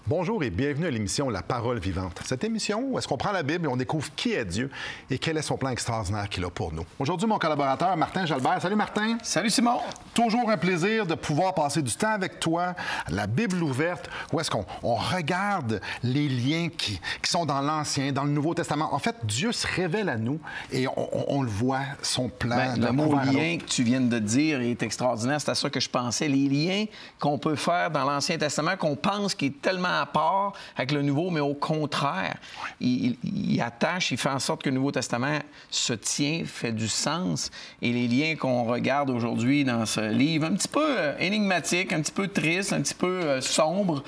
Bonjour et bienvenue à l'émission La Parole vivante. Cette émission où est-ce qu'on prend la Bible et on découvre qui est Dieu et quel est son plan extraordinaire qu'il a pour nous. Aujourd'hui, mon collaborateur Martin Jalbert. Salut Martin. Salut Simon. Toujours un plaisir de pouvoir passer du temps avec toi, la Bible ouverte, où est-ce qu'on regarde les liens qui sont dans l'Ancien, dans le Nouveau Testament. En fait, Dieu se révèle à nous et on le voit, son plan. Le mot lien que tu viens de dire est extraordinaire. C'est à ça que je pensais. Les liens qu'on peut faire dans l'Ancien Testament, qu'on pense qu'il est tellement à part avec le Nouveau, mais au contraire, il attache, il fait en sorte que le Nouveau Testament se tient, fait du sens. Et les liens qu'on regarde aujourd'hui dans ce livre, un petit peu énigmatique, un petit peu triste, un petit peu sombre,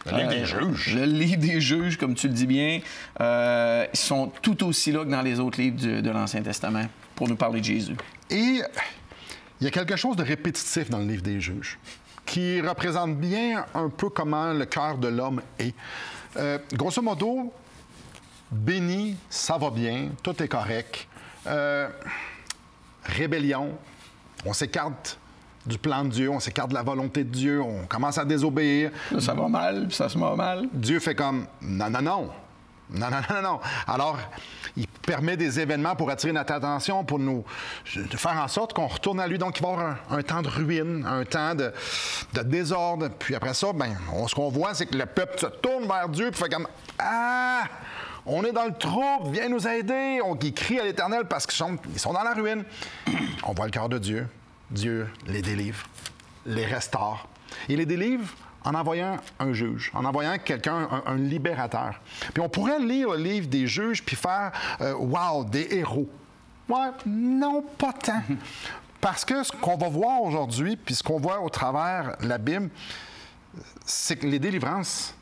le livre des juges. Le livre des juges, comme tu le dis bien, sont tout aussi là que dans les autres livres de l'Ancien Testament pour nous parler de Jésus. Et il y a quelque chose de répétitif dans le livre des juges qui représente bien un peu comment le cœur de l'homme est. Grosso modo, béni, ça va bien, tout est correct. Rébellion, on s'écarte du plan de Dieu, on s'écarte de la volonté de Dieu, on commence à désobéir. Là, ça va mal, puis ça se met mal. Dieu fait comme non, non, non. Non, non, non, non. Alors, il permet des événements pour attirer notre attention, pour nous faire en sorte qu'on retourne à lui. Donc, il va y avoir un temps de ruine, un temps de désordre. Puis après ça, ce qu'on voit, c'est que le peuple se tourne vers Dieu puis fait comme « Ah! On est dans le trouble, viens nous aider! » Ils crient à l'Éternel parce qu'ils sont dans la ruine. On voit le cœur de Dieu. Dieu les délivre, les restaure. Il les délivre en envoyant un juge, en envoyant quelqu'un, un libérateur. Puis on pourrait lire le livre des juges puis faire wow, des héros. Ouais, non, pas tant. Parce que ce qu'on va voir aujourd'hui, puis ce qu'on voit au travers de la Bible, c'est que les délivrances,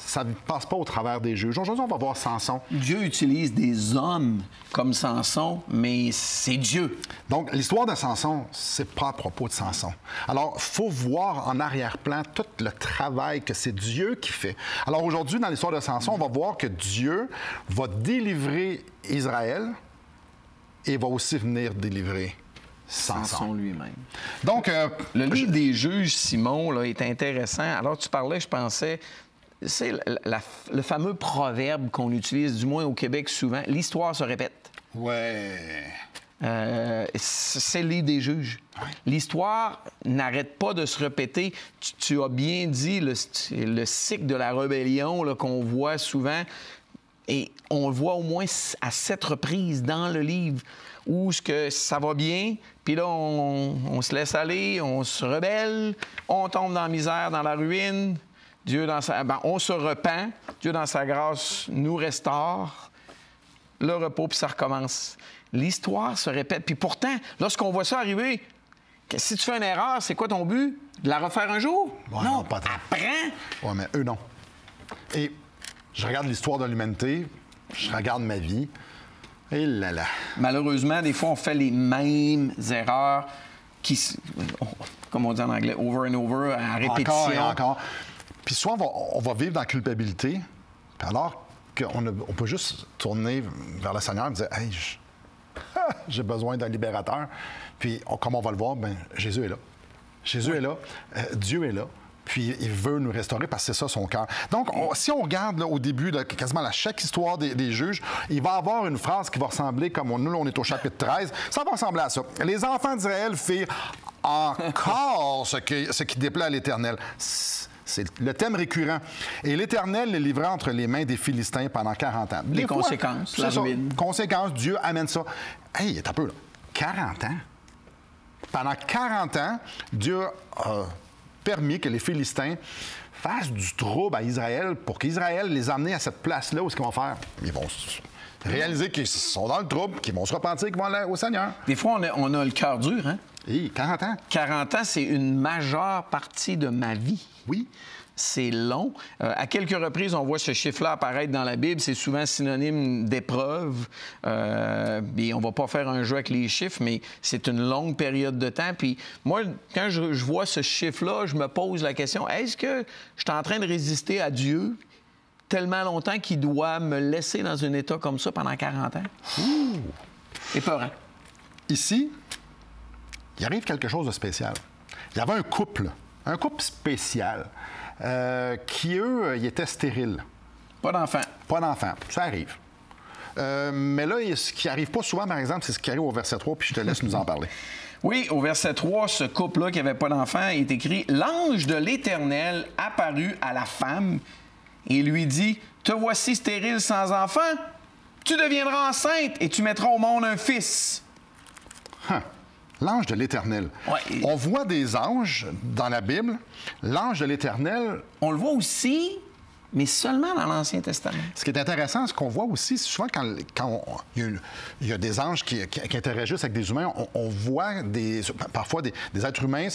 ça ne passe pas au travers des juges. Aujourd'hui, on va voir Samson. Dieu utilise des hommes comme Samson, mais c'est Dieu. Donc, l'histoire de Samson, c'est pas à propos de Samson. Alors, il faut voir en arrière-plan tout le travail que c'est Dieu qui fait. Alors, aujourd'hui, dans l'histoire de Samson, on va voir que Dieu va délivrer Israël et va aussi venir délivrer Samson lui-même. Donc, le livre des juges, Simon, là, est intéressant. Alors, tu parlais, je pensais... C'est le fameux proverbe qu'on utilise, du moins au Québec souvent, « l'histoire se répète ». Ouais. C'est le livre des juges. Ouais. L'histoire n'arrête pas de se répéter. Tu as bien dit le cycle de la rébellion qu'on voit souvent, et on le voit au moins à 7 reprises dans le livre, où ça va bien, puis là, on se laisse aller, on se rebelle, on tombe dans la misère, dans la ruine. Dieu, on se repent. Dieu, dans sa grâce, nous restaure. Le repos, puis ça recommence. L'histoire se répète. Puis pourtant, lorsqu'on voit ça arriver, si tu fais une erreur, c'est quoi ton but? De la refaire un jour? Ouais, non, pas tant. Apprends. Oui, mais eux, non. Et je regarde l'histoire de l'humanité, je regarde ma vie, et là là. Malheureusement, des fois, on fait les mêmes erreurs comme on dit en anglais, over and over, à répétition. Encore et encore. Puis soit on va vivre dans la culpabilité, puis alors qu'on peut juste tourner vers le Seigneur et dire « Hey, j'ai besoin d'un libérateur. » Puis, comme on va le voir, Jésus est là. Jésus est là, Dieu est là, puis il veut nous restaurer parce que c'est ça son cœur. Donc, si on regarde là, au début de quasiment chaque histoire des juges, il va y avoir une phrase qui va ressembler, comme nous, on est au chapitre 13, ça va ressembler à ça. « Les enfants d'Israël firent encore ce qui déplaît à l'Éternel. » C'est le thème récurrent. Et l'Éternel les livra entre les mains des Philistins pendant 40 ans. Les conséquences, la ruine. Conséquences, Dieu amène ça. Hey, t'as peu, là. 40 ans. Pendant 40 ans, Dieu a permis que les Philistins fassent du trouble à Israël pour qu'Israël les amène à cette place-là où ce qu'ils vont faire? Ils vont réaliser qu'ils sont dans le trouble, qu'ils vont se repentir, qu'ils vont aller au Seigneur. Des fois, on a le cœur dur, hein? Hey, 40 ans. 40 ans, c'est une majeure partie de ma vie. Oui. C'est long. À quelques reprises, on voit ce chiffre-là apparaître dans la Bible. C'est souvent synonyme d'épreuve. Et on va pas faire un jeu avec les chiffres, mais c'est une longue période de temps. Puis moi, quand je vois ce chiffre-là, je me pose la question, est-ce que je suis en train de résister à Dieu tellement longtemps qu'il doit me laisser dans un état comme ça pendant 40 ans? Ouh! Épeurant. Ici, il arrive quelque chose de spécial. Il y avait un couple spécial. qui, eux, ils étaient stériles. Pas d'enfant. Pas d'enfants. Ça arrive. Mais là, ce qui n'arrive pas souvent, par exemple, c'est ce qui arrive au verset 3, puis je te laisse nous en parler. Oui, au verset 3, ce couple-là qui n'avait pas d'enfant est écrit « L'ange de l'Éternel apparut à la femme et lui dit « Te voici stérile sans enfant, tu deviendras enceinte et tu mettras au monde un fils. » L'ange de l'Éternel. Ouais. On voit des anges dans la Bible. L'ange de l'Éternel... On le voit aussi, mais seulement dans l'Ancien Testament. Ce qui est intéressant, ce qu'on voit aussi, c'est souvent il y a des anges qui interagissent avec des humains, on voit parfois des êtres humains,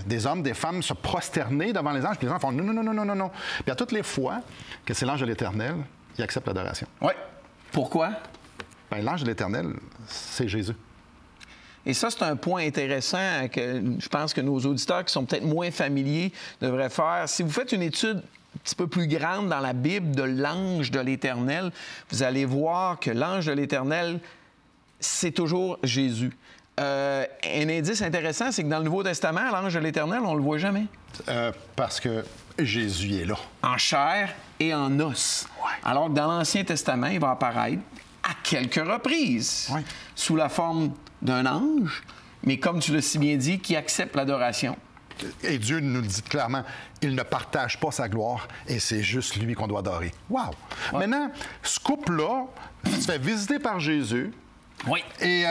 des hommes, des femmes se prosterner devant les anges, puis les gens font non, non, non, non, non, non. Puis à toutes les fois que c'est l'ange de l'Éternel, il accepte l'adoration. Oui. Pourquoi? Bien, l'ange de l'Éternel, c'est Jésus. Et ça, c'est un point intéressant que je pense que nos auditeurs qui sont peut-être moins familiers devraient faire. Si vous faites une étude un petit peu plus grande dans la Bible de l'ange de l'Éternel, vous allez voir que l'ange de l'Éternel, c'est toujours Jésus. Un indice intéressant, c'est que dans le Nouveau Testament, l'ange de l'Éternel, on ne le voit jamais. Parce que Jésus est là. En chair et en os. Ouais. Alors que dans l'Ancien Testament, il va apparaître à quelques reprises sous la forme d'un ange, mais comme tu l'as si bien dit, qui accepte l'adoration. Et Dieu nous le dit clairement, il ne partage pas sa gloire et c'est juste lui qu'on doit adorer. Wow! Ouais. Maintenant, ce couple-là se fait visiter par Jésus. Oui. Et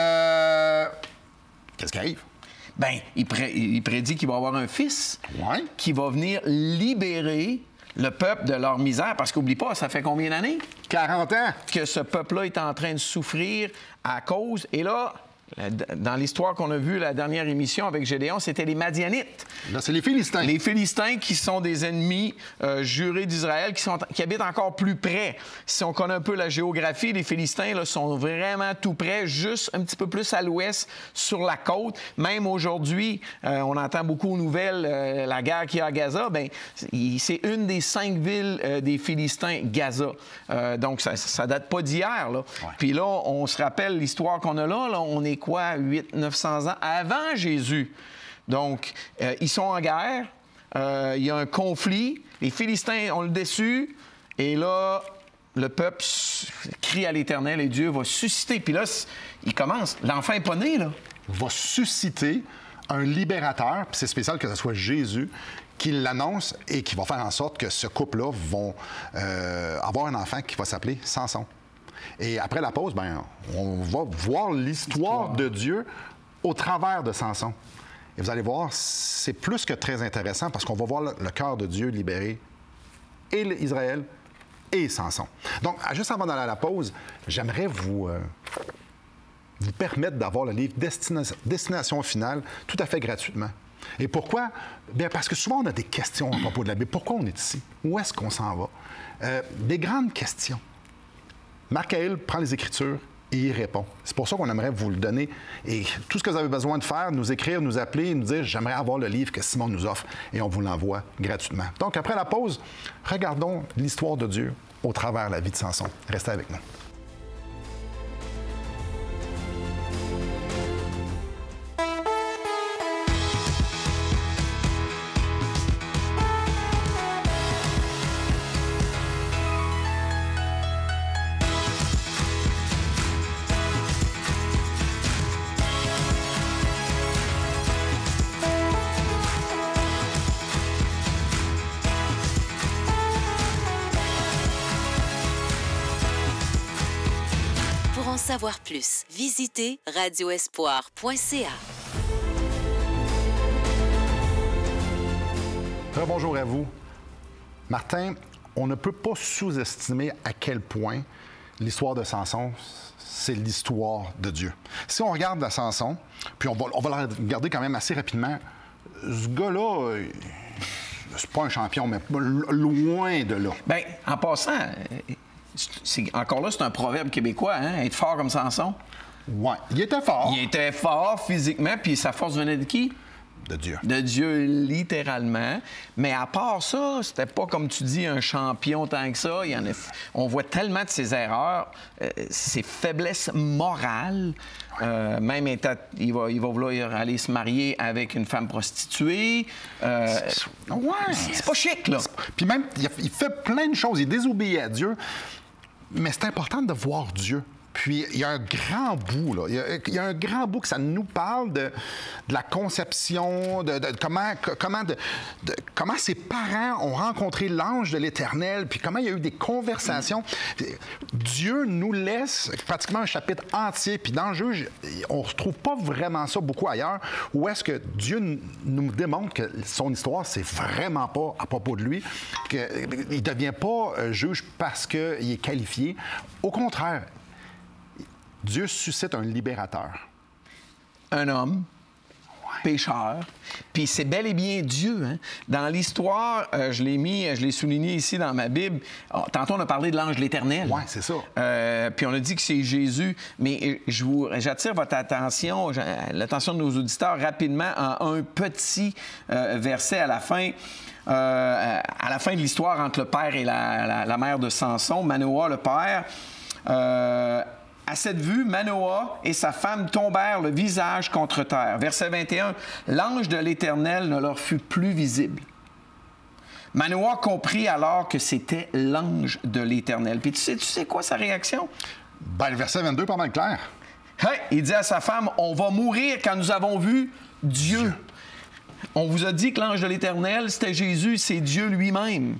qu'est-ce qui arrive? Bien, il prédit qu'il va avoir un fils qui va venir libérer le peuple de leur misère. Parce qu'oublie pas, ça fait combien d'années? 40 ans! Que ce peuple-là est en train de souffrir à cause. Et là, dans l'histoire qu'on a vue la dernière émission avec Gédéon, c'était les Madianites. Là, c'est les Philistins. Les Philistins qui sont des ennemis jurés d'Israël, qui habitent encore plus près. Si on connaît un peu la géographie, les Philistins là, sont vraiment tout près, juste un petit peu plus à l'ouest, sur la côte. Même aujourd'hui, on entend beaucoup aux nouvelles la guerre qu'il y a à Gaza. Bien, c'est une des 5 villes des Philistins, Gaza. Donc, ça date pas d'hier. Là. Ouais. Puis là, on se rappelle l'histoire qu'on a là. On est quoi, 800-900 ans avant Jésus. Donc, ils sont en guerre, il y a un conflit, les Philistins ont le dessus, et là, le peuple crie à l'Éternel et Dieu va susciter. Puis là, il commence. L'enfant n'est pas né, là. Va susciter un libérateur, puis c'est spécial que ce soit Jésus, qui l'annonce et qui va faire en sorte que ce couple-là vont avoir un enfant qui va s'appeler Samson. Et après la pause, bien, on va voir l'histoire de Dieu au travers de Samson. Et vous allez voir, c'est plus que très intéressant parce qu'on va voir le cœur de Dieu libérer et Israël et Samson. Donc, juste avant d'aller à la pause, j'aimerais vous permettre d'avoir le livre Destination finale tout à fait gratuitement. Et pourquoi? Bien, parce que souvent, on a des questions à propos de la Bible. Pourquoi on est ici? Où est-ce qu'on s'en va? Des grandes questions. Marc-Aël prend les Écritures et y répond. C'est pour ça qu'on aimerait vous le donner. Et tout ce que vous avez besoin de faire, nous écrire, nous appeler, nous dire « J'aimerais avoir le livre que Simon nous offre » et on vous l'envoie gratuitement. Donc, après la pause, regardons l'histoire de Dieu au travers de la vie de Samson. Restez avec nous. Pour en savoir plus, visitez radioespoir.ca. Bonjour à vous. Martin, on ne peut pas sous-estimer à quel point l'histoire de Samson, c'est l'histoire de Dieu. Si on regarde la Samson, puis on va la regarder quand même assez rapidement, ce gars-là, c'est pas un champion, mais loin de là. Bien, en passant... Encore là, c'est un proverbe québécois, hein? Être fort comme Samson. Oui, il était fort. Il était fort physiquement, puis sa force venait de qui? de Dieu. De Dieu, littéralement. Mais à part ça, c'était pas, comme tu dis, un champion tant que ça. On voit tellement de ses erreurs, ses faiblesses morales. Même il va vouloir aller se marier avec une femme prostituée. C'est pas chic, là. Puis même, il fait plein de choses. Il désobéit à Dieu. Mais c'est important de voir Dieu. Puis, il y a un grand bout, là. Il y a un grand bout que ça nous parle de la conception, de comment ses parents ont rencontré l'ange de l'Éternel, puis comment il y a eu des conversations. Dieu nous laisse pratiquement un chapitre entier, puis dans le jeu, on ne retrouve pas vraiment ça beaucoup ailleurs, où est-ce que Dieu nous démontre que son histoire, c'est vraiment pas à propos de lui, qu'il ne devient pas juge parce qu'il est qualifié. Au contraire, Dieu suscite un libérateur. Un homme, pécheur. Puis c'est bel et bien Dieu. Hein? Dans l'histoire, je l'ai souligné ici dans ma Bible. Tantôt, on a parlé de l'ange de l'Éternel. Oui, c'est ça. Puis on a dit que c'est Jésus. Mais j'attire votre attention, l'attention de nos auditeurs rapidement à un petit verset à la fin. À la fin de l'histoire entre le père et la mère de Samson, Manoah, le père. À cette vue, Manoah et sa femme tombèrent le visage contre terre. Verset 21, « L'ange de l'Éternel ne leur fut plus visible. Manoah comprit alors que c'était l'ange de l'Éternel. » Puis tu sais quoi sa réaction? Ben, le verset 22, pas mal clair. Hey, il dit à sa femme, « On va mourir quand nous avons vu Dieu. » On vous a dit que l'ange de l'Éternel, c'était Jésus, c'est Dieu lui-même.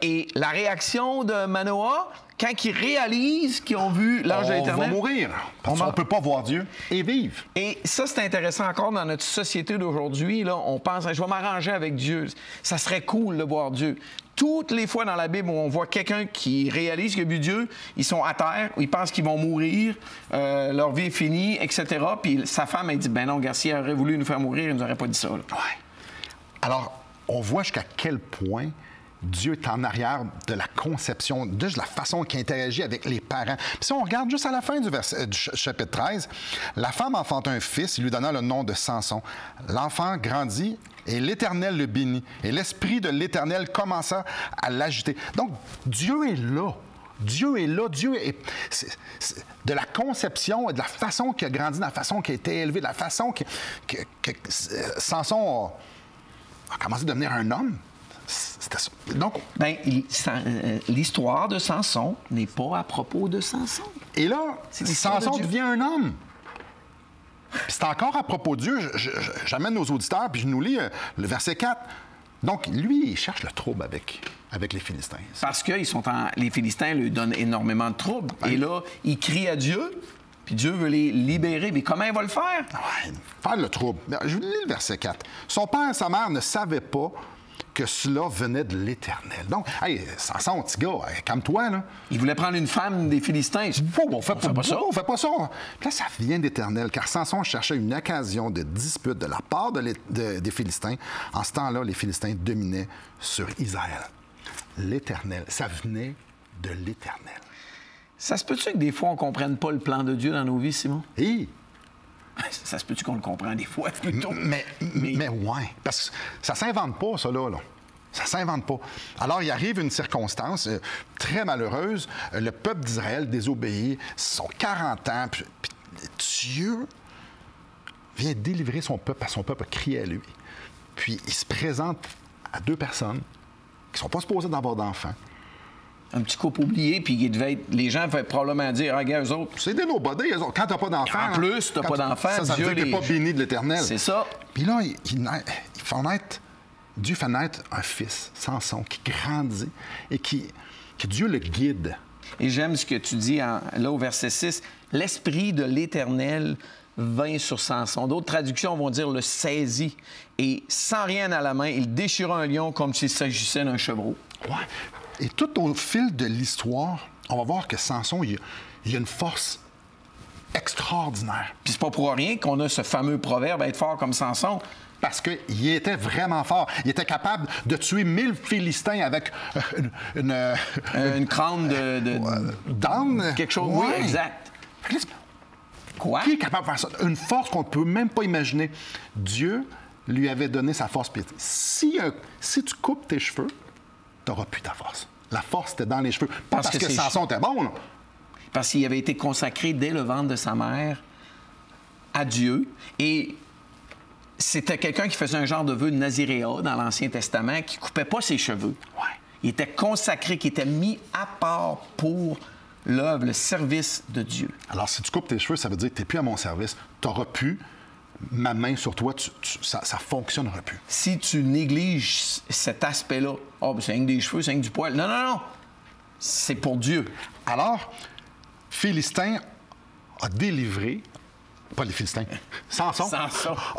Et la réaction de Manoah, quand ils réalisent qu'ils ont vu l'ange de l'Éternel... On va mourir, parce qu'on ne peut pas voir Dieu et vivre. Et ça, c'est intéressant encore dans notre société d'aujourd'hui. Là, on pense, je vais m'arranger avec Dieu. Ça serait cool de voir Dieu. Toutes les fois dans la Bible où on voit quelqu'un qui réalise qu'il a vu Dieu, ils sont à terre, ils pensent qu'ils vont mourir, leur vie est finie, etc. Puis sa femme, elle dit, ben non, Garcia aurait voulu nous faire mourir, il nous aurait pas dit ça. Là. Ouais. Alors, on voit jusqu'à quel point Dieu est en arrière de la conception, de la façon qu'il interagit avec les parents. Puis si on regarde juste à la fin du chapitre 13, la femme enfanta un fils, il lui donna le nom de Samson. L'enfant grandit et l'Éternel le bénit. Et l'Esprit de l'Éternel commença à l'agiter. Donc, Dieu est là. Dieu est là. Dieu est... de la conception et de la façon qu'il a grandi, de la façon qu'il a été élevé, de la façon que Samson a commencé à devenir un homme. C'était ça. Donc, l'histoire de Samson n'est pas à propos de Samson. Et là, Samson devient un homme. Puis c'est encore à propos de Dieu. J'amène nos auditeurs, puis je nous lis le verset 4. Donc, lui, il cherche le trouble avec les Philistins. Parce que les Philistins lui donnent énormément de troubles. Ouais. Et là, il crie à Dieu, puis Dieu veut les libérer. Mais comment il va le faire? Ouais, faire le trouble. Je vous lis le verset 4. Son père et sa mère ne savaient pas que cela venait de l'Éternel. Donc, hey, Samson, petit gars, calme-toi, là. Il voulait prendre une femme des Philistins. On fait pas ça. Puis là, ça vient d'Éternel, car Samson cherchait une occasion de dispute de la part des Philistins. En ce temps-là, les Philistins dominaient sur Israël. L'Éternel, ça venait de l'Éternel. Ça se peut-tu que des fois, on ne comprenne pas le plan de Dieu dans nos vies, Simon? Et... Ça se peut-tu qu'on le comprend des fois, plutôt? Mais ouais, parce que ça s'invente pas, ça, là. Ça s'invente pas. Alors, il arrive une circonstance très malheureuse. Le peuple d'Israël désobéit. Ce sont 40 ans. Puis Dieu vient délivrer son peuple, parce que son peuple a crié à lui. Puis il se présente à deux personnes qui ne sont pas supposées d'avoir d'enfants. Un petit couple oublié, puis les gens devaient probablement dire, regarde, eux autres. C'est des nobody, eux autres. Quand t'as pas d'enfants. En plus, t'as pas d'enfants. Ça veut dire que t'es pas béni de l'Éternel. C'est ça. Puis là, Dieu fait naître un fils, Samson, qui grandit et que Dieu le guide. Et j'aime ce que tu dis là au verset 6. L'Esprit de l'Éternel vint sur Samson. D'autres traductions vont dire le saisit. Et sans rien à la main, il déchira un lion comme s'il s'agissait d'un chevreau. Ouais. Et tout au fil de l'histoire, on va voir que Samson, il a une force extraordinaire. Puis c'est pas pour rien qu'on a ce fameux proverbe, être fort comme Samson. Parce qu'il était vraiment fort. Il était capable de tuer 1000 Philistins avec une crâne d'âne. Quelque chose, ouais. Oui, exact. Quoi? Qui est capable de faire ça? Une force qu'on ne peut même pas imaginer. Dieu lui avait donné sa force. Puis si tu coupes tes cheveux, tu n'auras plus ta force. La force était dans les cheveux. Pas parce que Samson était bon, là. Parce qu'il avait été consacré dès le ventre de sa mère à Dieu. Et c'était quelqu'un qui faisait un genre de vœu de naziréa dans l'Ancien Testament, qui ne coupait pas ses cheveux. Ouais. Il était consacré, qui était mis à part pour l'œuvre, le service de Dieu. Alors, si tu coupes tes cheveux, ça veut dire que tu n'es plus à mon service. Tu n'auras plus ma main sur toi, ça ne fonctionnera plus. Si tu négliges cet aspect-là, oh, c'est rien que des cheveux, c'est rien que du poil. Non, non, non. C'est pour Dieu. Alors, Philistin a délivré, pas les Philistins, Samson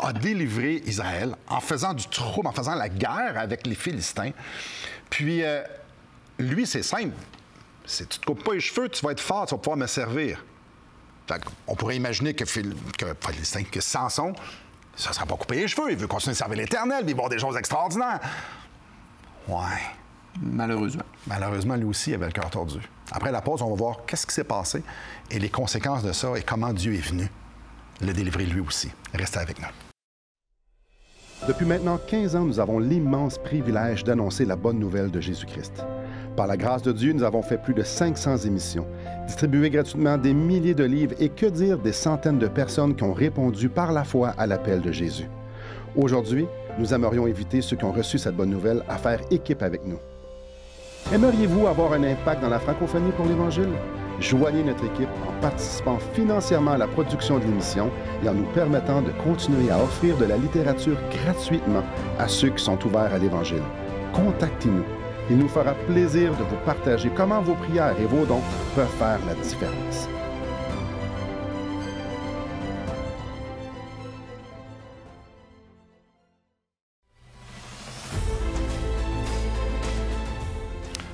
a délivré Israël en faisant du trouble, en faisant la guerre avec les Philistins. Puis, lui, c'est simple. Si tu ne te coupes pas les cheveux, tu vas être fort, tu vas pouvoir me servir. On pourrait imaginer que Samson, ça ne sera pas coupé les cheveux. Il veut continuer de servir l'Éternel, vivre des choses extraordinaires. Ouais. Malheureusement. Malheureusement, lui aussi, il avait le cœur tordu. Après la pause, on va voir qu'est-ce qui s'est passé et les conséquences de ça et comment Dieu est venu le délivrer lui aussi. Restez avec nous. Depuis maintenant 15 ans, nous avons l'immense privilège d'annoncer la bonne nouvelle de Jésus-Christ. Par la grâce de Dieu, nous avons fait plus de 500 émissions, distribué gratuitement des milliers de livres et que dire des centaines de personnes qui ont répondu par la foi à l'appel de Jésus. Aujourd'hui, nous aimerions inviter ceux qui ont reçu cette bonne nouvelle à faire équipe avec nous. Aimeriez-vous avoir un impact dans la francophonie pour l'Évangile? Joignez notre équipe en participant financièrement à la production de l'émission et en nous permettant de continuer à offrir de la littérature gratuitement à ceux qui sont ouverts à l'Évangile. Contactez-nous. Il nous fera plaisir de vous partager comment vos prières et vos dons peuvent faire la différence.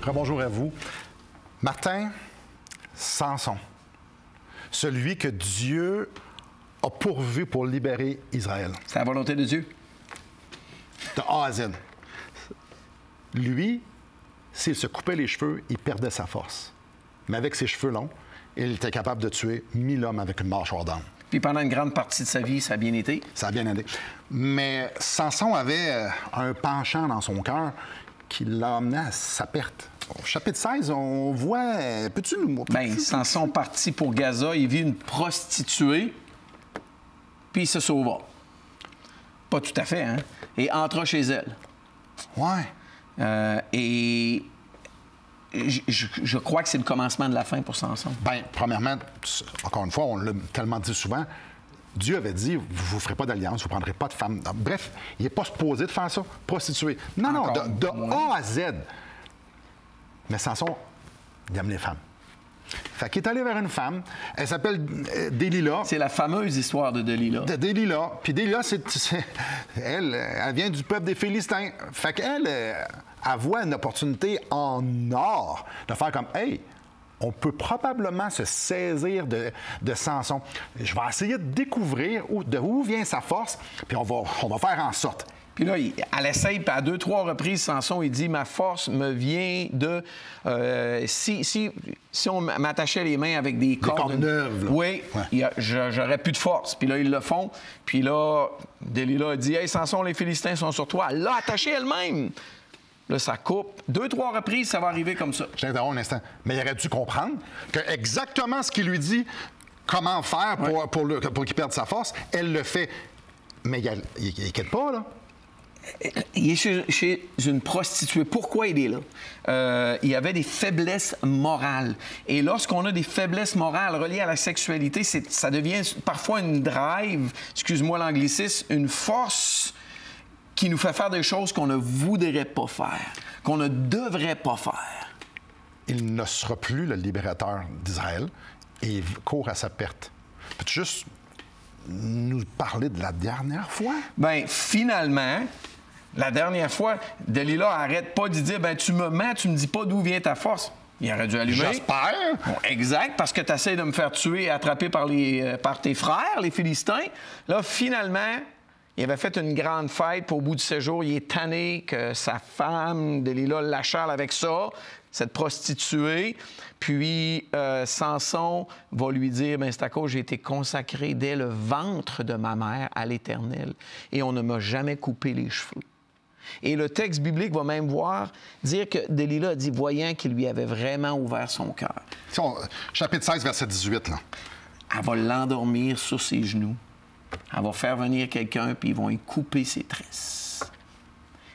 Rebonjour à vous. Martin, Samson, celui que Dieu a pourvu pour libérer Israël. C'est la volonté de Dieu. De A à Z. Lui, s'il se coupait les cheveux, il perdait sa force. Mais avec ses cheveux longs, il était capable de tuer 1000 hommes avec une mâchoire d'âne. Puis pendant une grande partie de sa vie, ça a bien été. Ça a bien aidé. Mais Samson avait un penchant dans son cœur qui l'a amené à sa perte. Au chapitre 16, on voit... Peux-tu nous... Bien, Samson partit pour Gaza, il vit une prostituée, puis il se sauva. Pas tout à fait, hein? Et entra chez elle. Ouais. Et je crois que c'est le commencement de la fin pour Samson. Bien, premièrement, encore une fois, on l'a tellement dit souvent, Dieu avait dit, vous ne ferez pas d'alliance, vous ne prendrez pas de femme. Bref, il n'est pas supposé de faire ça, prostituée. Non, encore non, de A à Z. Mais Samson, il aime les femmes. Fait qu'il est allé vers une femme, elle s'appelle Délila. C'est la fameuse histoire de Délila. De Délila. Puis Délila, elle vient du peuple des Philistins. Fait qu'elle, elle voit une opportunité en or de faire comme, hey, on peut probablement se saisir de Samson. Je vais essayer de découvrir d'où vient sa force, puis on va faire en sorte. Puis là, elle essaye, puis à 2-3 reprises, Samson, il dit « Ma force me vient de... si on m'attachait les mains avec des cordes... » neuves, là. Oui, ouais. J'aurais plus de force. Puis là, ils le font. Puis là, Délila a dit « Hey, Samson, les Philistins sont sur toi. » Elle l'a attaché elle-même. Là, ça coupe. 2-3 reprises, ça va arriver comme ça. Je t'interromps un instant. Mais il aurait dû comprendre que exactement ce qu'il lui dit, comment faire pour qu'il perde sa force, elle le fait. Mais il n'inquiète pas, là. Il est chez une prostituée. Pourquoi il est là? Il y avait des faiblesses morales. Et lorsqu'on a des faiblesses morales reliées à la sexualité, ça devient parfois une drive, excuse-moi l'anglicisme, une force qui nous fait faire des choses qu'on ne voudrait pas faire, qu'on ne devrait pas faire. Il ne sera plus le libérateur d'Israël et il court à sa perte. Peux-tu juste nous parler de la dernière fois? Bien, finalement... La dernière fois, Délila arrête pas de dire « Ben, tu me mens, tu me dis pas d'où vient ta force. » Il aurait dû allumer. J'espère. Bon, exact, parce que tu essaies de me faire tuer et attraper par tes frères, les Philistins. Là, finalement, Il avait fait une grande fête, puis au bout de 7 jours, il est tanné que sa femme, Delilah, l'achale avec ça, cette prostituée. Puis Samson va lui dire, bien, c'est à cause j'ai été consacré dès le ventre de ma mère à l'Éternel, et on ne m'a jamais coupé les cheveux. Et le texte biblique va même dire que Delilah a dit, voyant qu'il lui avait vraiment ouvert son cœur. Chapitre 16, verset 18, là. Elle va l'endormir sur ses genoux. Elle va faire venir quelqu'un, puis ils vont lui couper ses tresses.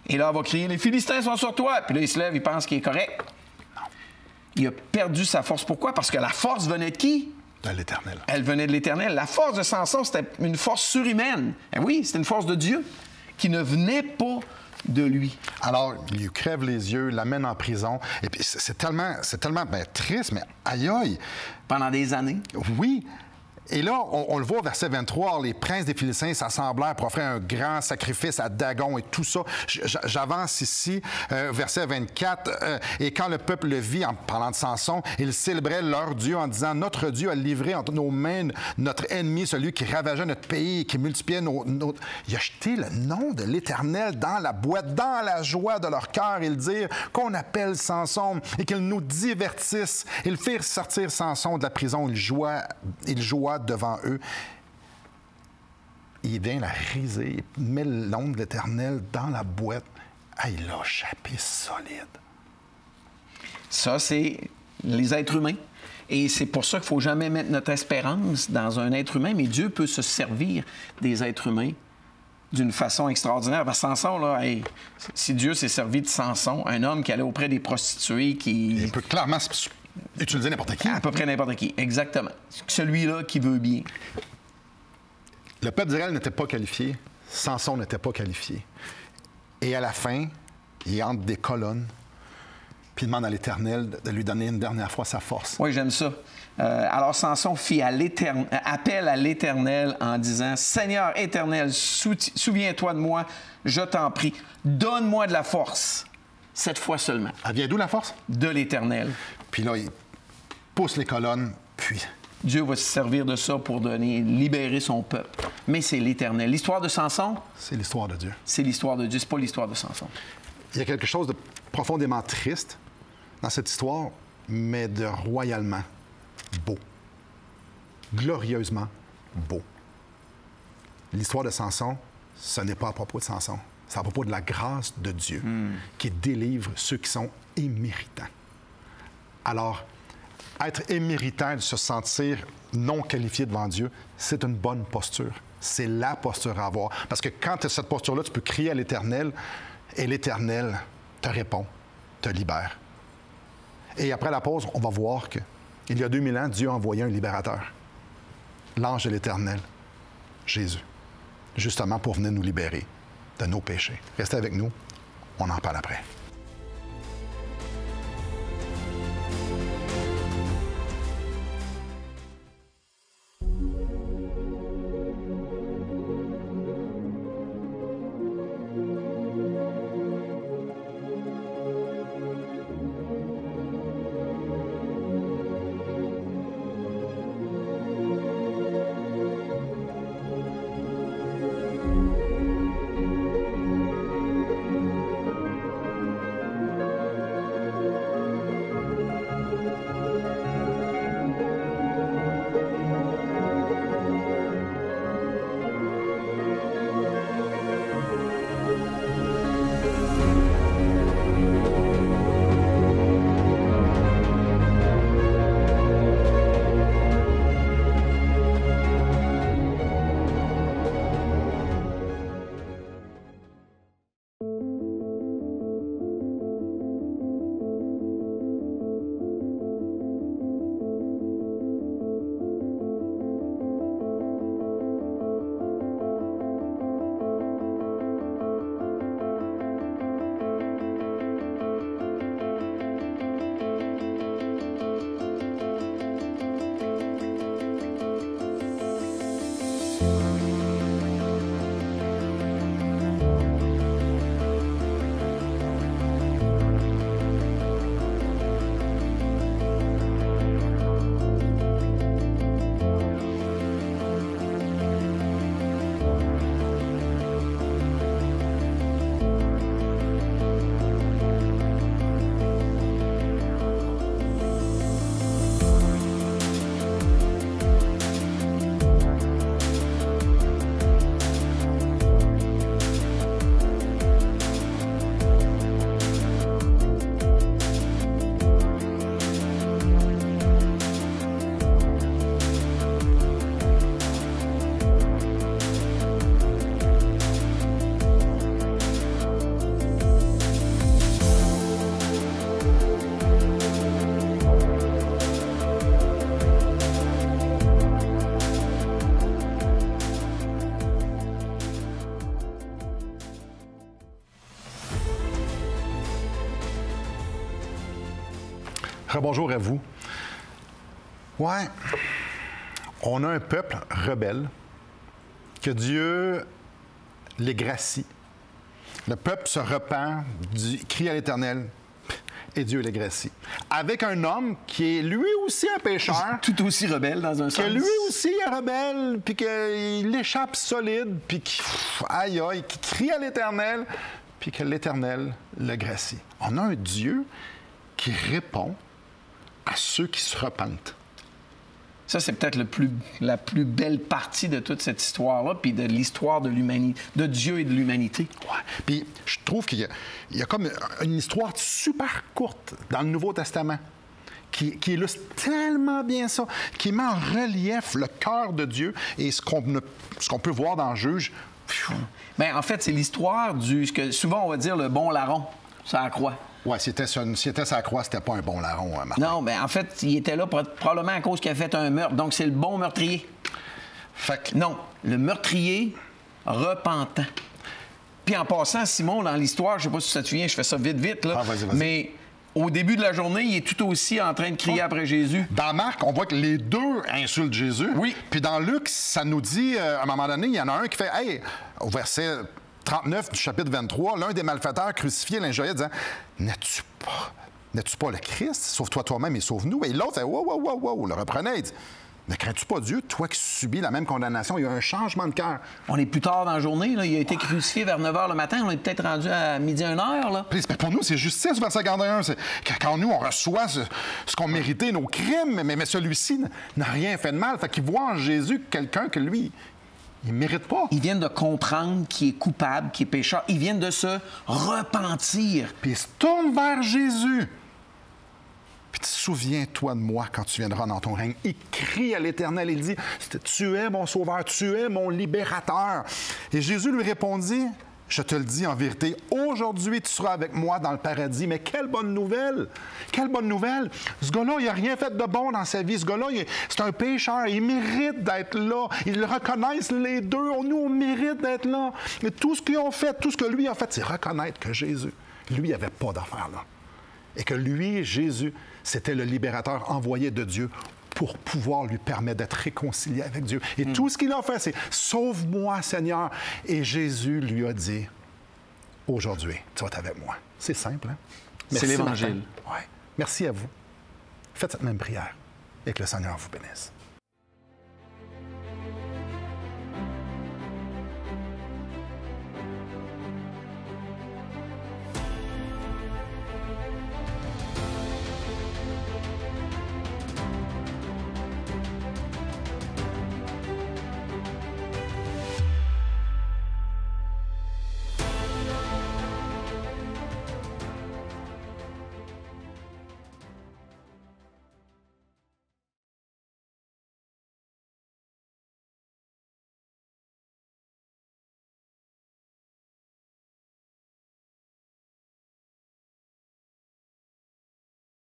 Et là, elle va crier, les Philistins sont sur toi. Puis là, il se lève, il pense qu'il est correct. Il a perdu sa force. Pourquoi? Parce que la force venait de qui? De l'Éternel. Elle venait de l'Éternel. La force de Samson, c'était une force surhumaine. Eh oui, c'était une force de Dieu qui ne venait pas de lui. Alors, il lui crève les yeux, l'amène en prison. Et puis, c'est tellement triste, mais aïe aïe. Pendant des années. Oui. Et là, on le voit au verset 23, les princes des Philistins s'assemblèrent pour offrir un grand sacrifice à Dagon et tout ça. J'avance ici, verset 24. Et quand le peuple le vit, en parlant de Samson, ils célébraient leur Dieu en disant, notre Dieu a livré entre nos mains notre ennemi, celui qui ravageait notre pays et qui multipliait Il a jeté le nom de l'Éternel dans la boîte, dans la joie de leur cœur. Ils dirent qu'on appelle Samson et qu'il nous divertisse. Ils firent sortir Samson de la prison. Il joua devant eux. Il vient la riser, il met le nom de l'Éternel dans la boîte. Ah, il l'a échappé solide. Ça, c'est les êtres humains. Et c'est pour ça qu'il ne faut jamais mettre notre espérance dans un être humain, mais Dieu peut se servir des êtres humains d'une façon extraordinaire. Parce que Samson, là, si Dieu s'est servi de Samson, un homme qui allait auprès des prostituées, Il peut clairement utiliser n'importe qui. À peu près n'importe qui, exactement. Celui-là qui veut bien. Le peuple d'Israël n'était pas qualifié. Samson n'était pas qualifié. Et à la fin, il entre des colonnes, puis il demande à l'Éternel de lui donner une dernière fois sa force. Oui, j'aime ça. Alors Samson fit appel à l'Éternel en disant, « Seigneur Éternel, souviens-toi de moi, je t'en prie, donne-moi de la force. » Cette fois seulement. Elle vient d'où, la force? De l'Éternel. Puis là, il pousse les colonnes, puis... Dieu va se servir de ça pour libérer son peuple. Mais c'est l'Éternel. L'histoire de Samson... C'est l'histoire de Dieu. C'est l'histoire de Dieu, c'est pas l'histoire de Samson. Il y a quelque chose de profondément triste dans cette histoire, mais de royalement beau. Glorieusement beau. L'histoire de Samson, ce n'est pas à propos de Samson. C'est à propos de la grâce de Dieu qui délivre ceux qui sont éméritants. Alors, être éméritant, de se sentir non qualifié devant Dieu, c'est une bonne posture. C'est la posture à avoir. Parce que quand tu as cette posture-là, tu peux crier à l'Éternel et l'Éternel te répond, te libère. Et après la pause, on va voir qu'il y a 2000 ans, Dieu a envoyé un libérateur, l'ange de l'Éternel, Jésus, justement pour venir nous libérer de nos péchés. Restez avec nous, on en parle après. Rebonjour à vous. Ouais, on a un peuple rebelle que Dieu les gracie. Le peuple se repent, crie à l'Éternel, et Dieu les gracie. Avec un homme qui est lui aussi un pécheur. Tout aussi rebelle dans un sens. Que lui aussi est rebelle, puis qu'il échappe solide, puis qui crie à l'Éternel, puis que l'Éternel le gracie. On a un Dieu qui répond à ceux qui se repentent. Ça, c'est peut-être la plus belle partie de toute cette histoire-là, puis de l'histoire de l'humanité, de Dieu et de l'humanité. Ouais. Puis je trouve qu'il y a comme une histoire super courte dans le Nouveau Testament qui illustre tellement bien ça, qui met en relief le cœur de Dieu et ce qu'on peut voir dans Juge. Bien, en fait, c'est l'histoire ce que souvent on va dire le bon larron, ça la croix. Oui, si était sa croix, c'était pas un bon larron, Martin. Non, bien, en fait, il était là probablement à cause qu'il a fait un meurtre. Donc, c'est le bon meurtrier. Fait que... Non, le meurtrier repentant. Puis en passant, Simon, dans l'histoire, je sais pas si ça te souvient, je fais ça vite, là. Ah, vas-y. Mais au début de la journée, il est tout aussi en train de crier après Jésus. Dans Marc, on voit que les deux insultent Jésus. Oui. Puis dans Luc, ça nous dit, à un moment donné, il y en a un qui fait « Hey », au verset 39 du chapitre 23, l'un des malfaiteurs crucifié l'injuriait disant « N'es-tu pas le Christ? Sauve-toi toi-même et sauve-nous. » Et l'autre fait « Wow, le reprenait. Il dit « Ne crains-tu pas Dieu, toi qui subis la même condamnation? » Il y a un changement de cœur. On est plus tard dans la journée, là. Il a été crucifié vers 9 h le matin. On est peut-être rendu à midi 1 h, là. Puis, pour nous, c'est justice, verset 51. C'est quand nous, on reçoit ce qu'on méritait, nos crimes, mais celui-ci n'a rien fait de mal. Fait qu'il voit en Jésus quelqu'un que lui... Ils ne méritent pas. Ils viennent de comprendre qu'il est coupable, qu'il est pécheur. Ils viennent de se repentir. Puis ils se tournent vers Jésus. Puis souviens-toi de moi quand tu viendras dans ton règne. Il crie à l'Éternel. Il dit, tu es mon sauveur, tu es mon libérateur. Et Jésus lui répondit, je te le dis en vérité, aujourd'hui tu seras avec moi dans le paradis. Mais quelle bonne nouvelle! Quelle bonne nouvelle! Ce gars-là, il n'a rien fait de bon dans sa vie. Ce gars-là, c'est un pécheur. Il mérite d'être là. Ils le reconnaissent les deux. Nous, on mérite d'être là. Mais tout ce qu'ils ont fait, tout ce que lui a fait, c'est reconnaître que Jésus, lui, n'avait pas d'affaire là. Et que lui, Jésus, c'était le libérateur envoyé de Dieu pour pouvoir lui permettre d'être réconcilié avec Dieu. Et tout ce qu'il a fait, c'est « Sauve-moi, Seigneur! » Et Jésus lui a dit « Aujourd'hui, tu vas être avec moi. » C'est simple, hein? C'est l'Évangile. Ouais. Merci à vous. Faites cette même prière et que le Seigneur vous bénisse.